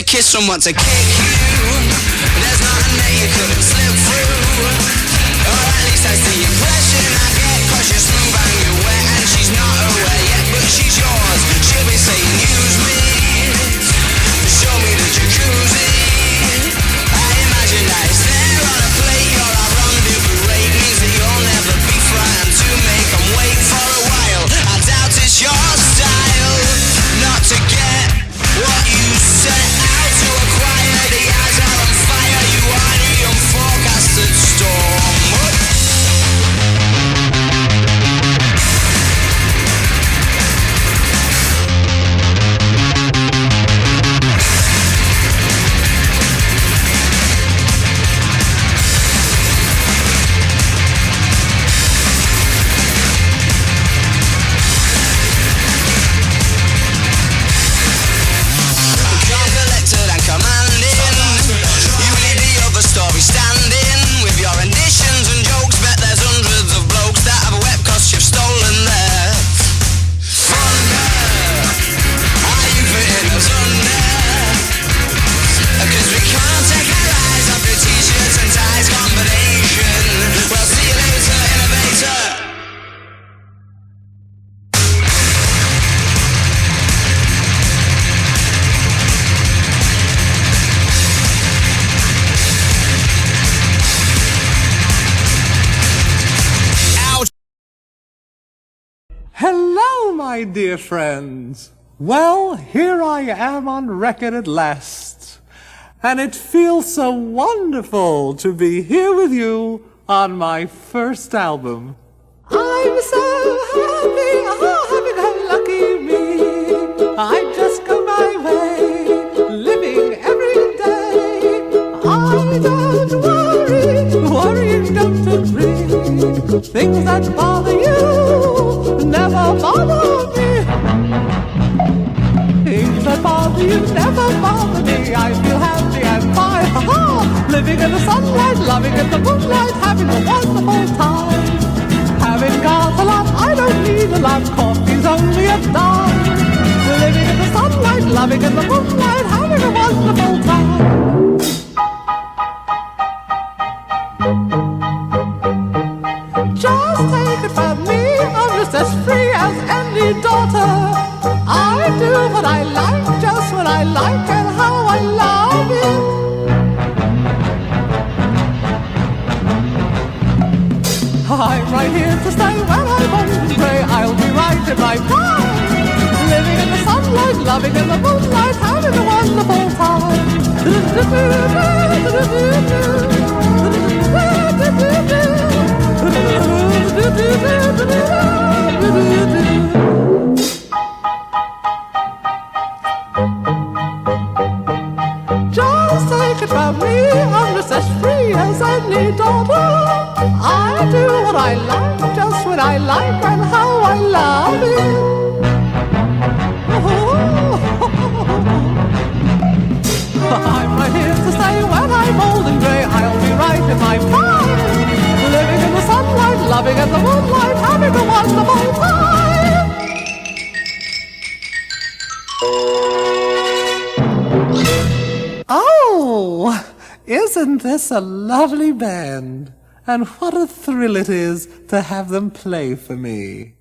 a kiss, someone to kick you. There's nothing that you couldn't slip through. Or at least that's the impression I get. Cause you're smooth and you're wet and she's not aware yet, but she's yours. She'll be saying use me, show me the jacuzzi. I imagine that it's there on a plate. You're our rendezvous rate, means that you'll never be frightened to make them wait for a while. I doubt it's your style not to get what you set out to acquire. The eyes are on fire, you are the unforecasted storm. Story standing with your renditions and jokes. Bet there's hundreds of blokes that have wept cause you've stolen their thunder. Are you fitting us under? Cause we can't take our eyes off your t-shirts and ties combination. Well, see you later, innovator. Hello, my dear friends. Well, here I am on record at last. And it feels so wonderful to be here with you on my first album. I'm so happy, oh, happy-go-lucky me. I just go my way, living every day. I don't worrying don't agree. Things that bother you never bother me. Things that bother you never bother me. I feel happy and fine, ha-ha. Living in the sunlight, loving in the moonlight, having a wonderful time. Having got a lot, I don't need a lot. Coffee's only a dime. Living in the sunlight, loving in the moonlight, having a wonderful time. Just take it from me, I'm just as free as any daughter. I do what I like, just what I like, and how I love it. I'm right here to stay when I'm old and grey. I'll be right in my prime. Living in the sunlight, loving in the moonlight, having a wonderful time. Just take it from me, I'm just as free as any daughter. I do what I like, just what I like, and how I love it. I'm right here to stay when I'm old and grey. I'll be right in my prime. Living in the sunlight, loving in the moonlight, having a wonderful time. Oh, isn't this a lovely band? And what a thrill it is to have them play for me.